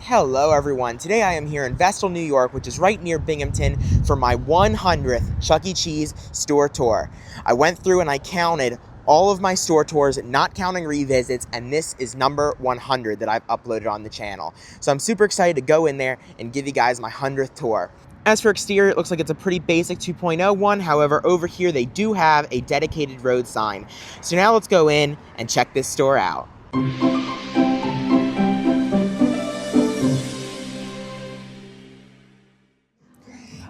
Hello everyone, today I am here in Vestal, New York, which is right near Binghamton, for my 100th Chuck E. Cheese store tour. I went through and I counted all of my store tours, not counting revisits, and this is number 100 that I've uploaded on the channel. So I'm super excited to go in there and give you guys my 100th tour. As for exterior, it looks like it's a pretty basic 2.0 one. However, over here they do have a dedicated road sign. So now let's go in and check this store out.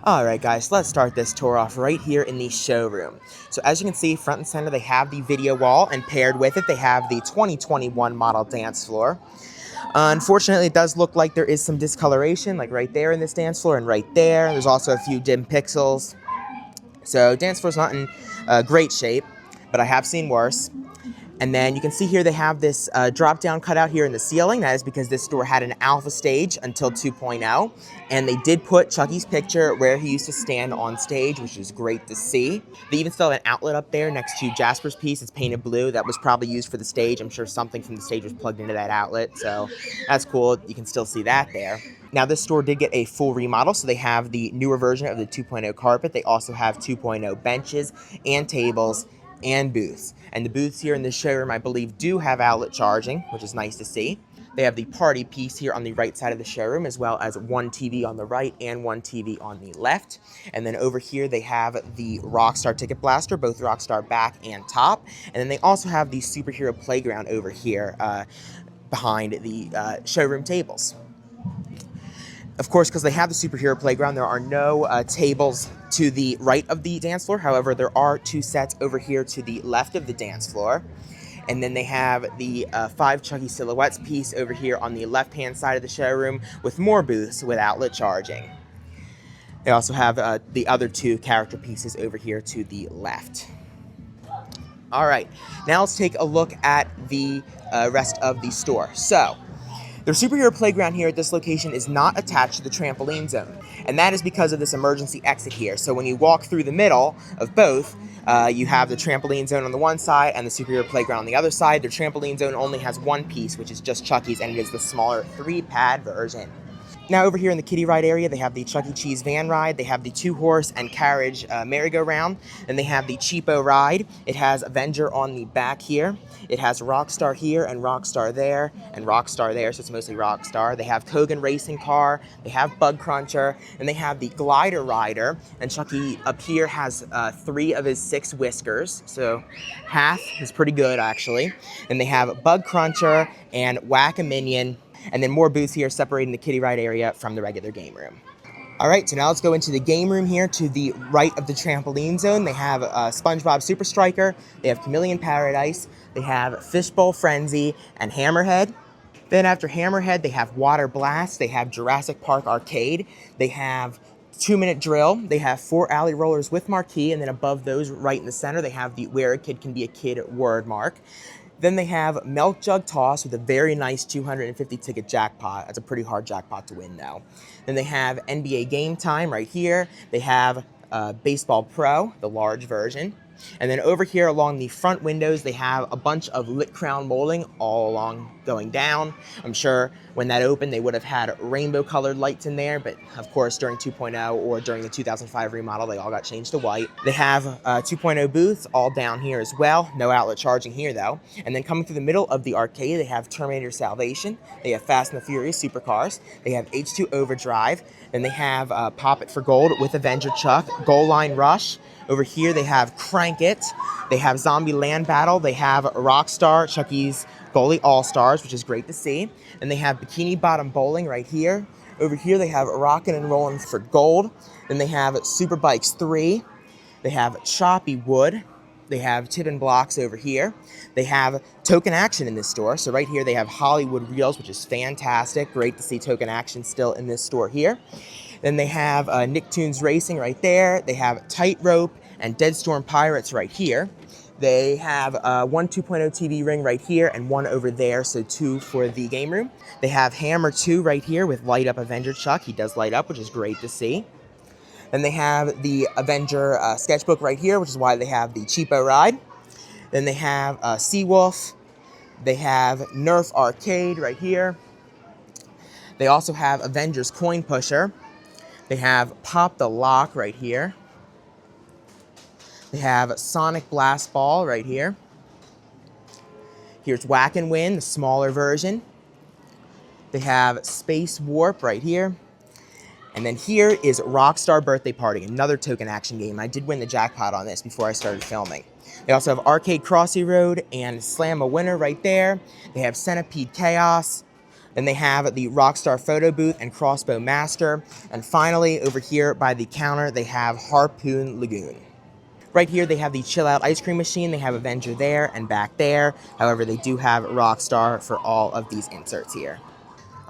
Alright guys, let's start this tour off right here in the showroom. So as you can see, front and center they have the video wall, and paired with it they have the 2021 model dance floor. Unfortunately, it does look like there is some discoloration, like right there in this dance floor and right there. There's also a few dim pixels. So dance floor's not in great shape, but I have seen worse. And then you can see here they have this drop-down cutout here in the ceiling. That is because this store had an alpha stage until 2.0. And they did put Chucky's picture where he used to stand on stage, which is great to see. They even still have an outlet up there next to Jasper's piece. It's painted blue. That was probably used for the stage. I'm sure something from the stage was plugged into that outlet. So that's cool. You can still see that there. Now, this store did get a full remodel, so they have the newer version of the 2.0 carpet. They also have 2.0 benches and tables and booths. And the booths here in the showroom, I believe, do have outlet charging, which is nice to see. They have the party piece here on the right side of the showroom, as well as one TV on the right and one TV on the left. And then over here, they have the Rockstar Ticket Blaster, both Rockstar back and top. And then they also have the Superhero Playground over here behind the showroom tables. Of course, because they have the Superhero Playground, there are no tables to the right of the dance floor. However, there are two sets over here to the left of the dance floor. And then they have the 5 Chucky Silhouettes piece over here on the left-hand side of the showroom with more booths with outlet charging. They also have the other 2 character pieces over here to the left. All right, now let's take a look at the rest of the store. So, their Superhero Playground here at this location is not attached to the trampoline zone, and that is because of this emergency exit here. So when you walk through the middle of both, you have the trampoline zone on the one side and the Superhero Playground on the other side. Their trampoline zone only has one piece, which is just Chucky's, and it is the smaller 3-pad version. Now over here in the kiddie ride area, they have the Chuck E. Cheese van ride, they have the 2-horse and carriage merry-go-round, and they have the Cheapo ride. It has Avenger on the back here. It has Rockstar here and Rockstar there, so it's mostly Rockstar. They have Kogan Racing Car, they have Bug Cruncher, and they have the Glider Rider, and Chucky up here has 3 of his 6 whiskers, so half is pretty good actually. And they have Bug Cruncher and Whack-A-Minion, and then more booths here separating the kiddie ride area from the regular game room. All right, so now let's go into the game room here to the right of the trampoline zone. They have SpongeBob Super Striker, they have Chameleon Paradise, they have Fishbowl Frenzy, and Hammerhead. Then after Hammerhead, they have Water Blast, they have Jurassic Park Arcade, they have 2-Minute Drill, they have 4 Alley Rollers with marquee, and then above those, right in the center, they have the Where a Kid Can Be a Kid word mark. Then they have Milk Jug Toss with a very nice 250 ticket jackpot. That's a pretty hard jackpot to win though. Then they have NBA Game Time right here. They have Baseball Pro, the large version. And then over here along the front windows, they have a bunch of lit crown molding all along going down. I'm sure when that opened, they would have had rainbow colored lights in there, but of course during 2.0 or during the 2005 remodel, they all got changed to white. They have 2.0 booths all down here as well. No outlet charging here though. And then coming through the middle of the arcade, they have Terminator Salvation. They have Fast and the Furious Supercars. They have H2 Overdrive. Then they have Pop It for Gold with Avenger Chuck, Goal Line Rush. Over here, they have Crank It, they have Zombie Land Battle, they have Rockstar, Chucky's Goalie All-Stars, which is great to see. And they have Bikini Bottom Bowling right here. Over here, they have Rockin' and Rollin' for Gold. Then they have Super Bikes 3. They have Choppy Wood. They have Tippin' Blocks over here. They have Token Action in this store. So right here, they have Hollywood Reels, which is fantastic. Great to see Token Action still in this store here. Then they have Nicktoons Racing right there. They have Tightrope and Dead Storm Pirates right here. They have one 2.0 TV ring right here and one over there, so 2 for the game room. They have Hammer 2 right here with Light Up Avenger Chuck. He does light up, which is great to see. Then they have the Avenger sketchbook right here, which is why they have the Cheapo ride. Then they have Seawolf. They have Nerf Arcade right here. They also have Avengers Coin Pusher. They have Pop the Lock right here. They have Sonic Blast Ball right here. Here's Whack and Win, the smaller version. They have Space Warp right here. And then here is Rockstar Birthday Party, another token action game. I did win the jackpot on this before I started filming. They also have Arcade Crossy Road and Slam a Winner right there. They have Centipede Chaos. Then they have the Rockstar Photo Booth and Crossbow Master. And finally, over here by the counter, they have Harpoon Lagoon. Right here, they have the Chill Out Ice Cream Machine. They have Avenger there and back there. However, they do have Rockstar for all of these inserts here.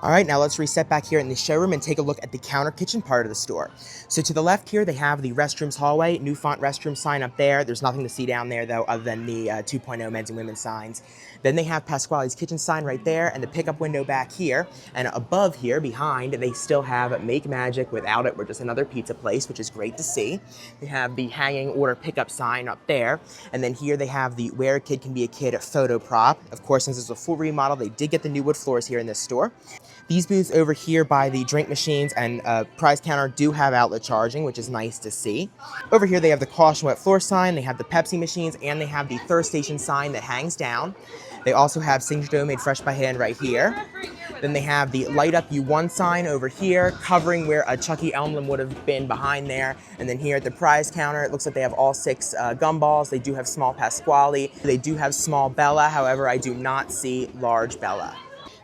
All right, now let's reset back here in the showroom and take a look at the counter kitchen part of the store. So to the left here, they have the restrooms hallway, new font restroom sign up there. There's nothing to see down there, though, other than the 2.0 men's and women's signs. Then they have Pasquale's kitchen sign right there and the pickup window back here. And above here, behind, they still have Make Magic Without It. We're just another pizza place, which is great to see. They have the hanging order pickup sign up there. And then here they have the Where a Kid Can Be a Kid photo prop. Of course, since it's a full remodel, they did get the new wood floors here in this store. These booths over here by the drink machines and prize counter do have outlet charging, which is nice to see. Over here they have the Caution Wet Floor sign, they have the Pepsi machines, and they have the Thirst Station sign that hangs down. They also have Signature Dough made fresh by hand right here. Then they have the Light Up You Won sign over here, covering where a Chucky emblem would have been behind there. And then here at the prize counter, it looks like they have all 6 gumballs. They do have small Pasquale. They do have small Bella, however, I do not see large Bella.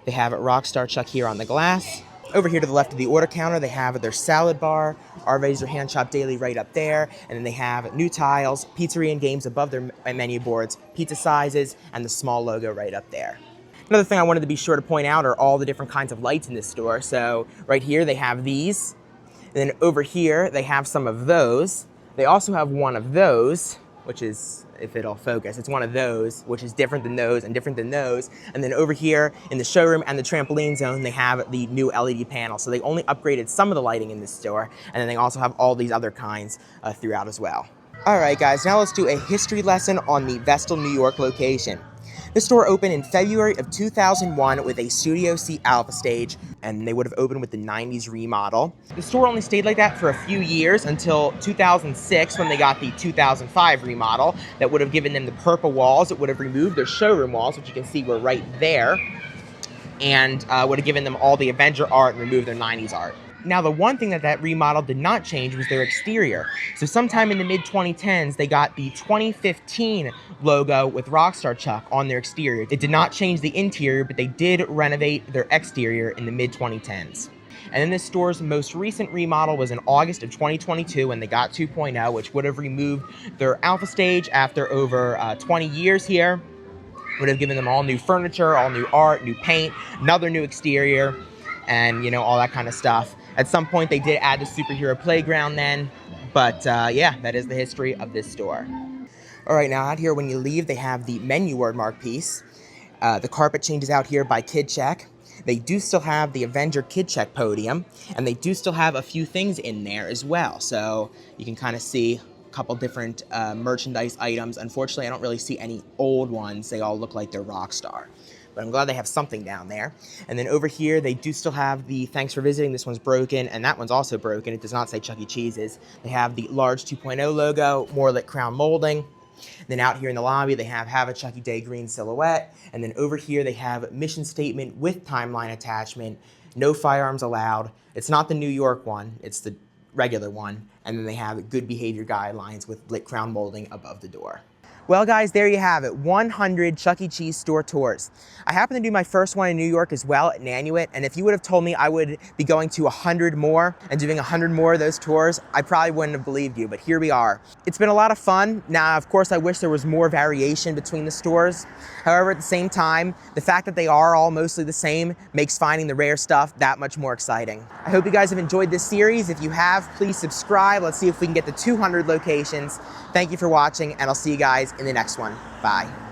They have Rockstar Chuck here on the glass. Over here to the left of the order counter, they have their salad bar, Our Razor Hand Shop Daily right up there, and then they have new tiles, pizzeria and games above their menu boards, pizza sizes, and the small logo right up there. Another thing I wanted to be sure to point out are all the different kinds of lights in this store. So right here they have these, and then over here they have some of those. They also have one of those, which is, if it'll focus, it's one of those, which is different than those and different than those. And then over here in the showroom and the trampoline zone, they have the new LED panel. So they only upgraded some of the lighting in this store, and then they also have all these other kinds throughout as well. All right, guys, now let's do a history lesson on the Vestal, New York location. This store opened in February of 2001 with a Studio C Alpha stage, and they would have opened with the 90s remodel. The store only stayed like that for a few years until 2006 when they got the 2005 remodel that would have given them the purple walls. It would have removed their showroom walls, which you can see were right there, and would have given them all the Avenger art and removed their 90s art. Now, the one thing that remodel did not change was their exterior. So sometime in the mid-2010s, they got the 2015 logo with Rockstar Chuck on their exterior. It did not change the interior, but they did renovate their exterior in the mid-2010s. And then this store's most recent remodel was in August of 2022 when they got 2.0, which would have removed their Alpha stage after over 20 years here. Would have given them all new furniture, all new art, new paint, another new exterior, and, you know, all that kind of stuff. At some point, they did add the superhero playground then, but yeah, that is the history of this store. All right, now out here, when you leave, they have the menu word mark piece. The carpet changes out here by Kid Check. They do still have the Avenger Kid Check podium, and they do still have a few things in there as well. So you can kind of see a couple different merchandise items. Unfortunately, I don't really see any old ones. They all look like they're Rockstar. But I'm glad they have something down there. And then over here, they do still have the Thanks for Visiting. This one's broken, and that one's also broken. It does not say Chuck E. Cheese's. They have the large 2.0 logo, more lit crown molding. Then out here in the lobby, they have a Chucky Day green silhouette. And then over here, they have mission statement with timeline attachment, no firearms allowed. It's not the New York one, it's the regular one. And then they have good behavior guidelines with lit crown molding above the door. Well, guys, there you have it, 100 Chuck E. Cheese store tours. I happen to do my first one in New York as well at Nanuet, and if you would have told me I would be going to 100 more and doing 100 more of those tours, I probably wouldn't have believed you, but here we are. It's been a lot of fun. Now, of course, I wish there was more variation between the stores. However, at the same time, the fact that they are all mostly the same makes finding the rare stuff that much more exciting. I hope you guys have enjoyed this series. If you have, please subscribe. Let's see if we can get to 200 locations. Thank you for watching, and I'll see you guys in the next one. Bye.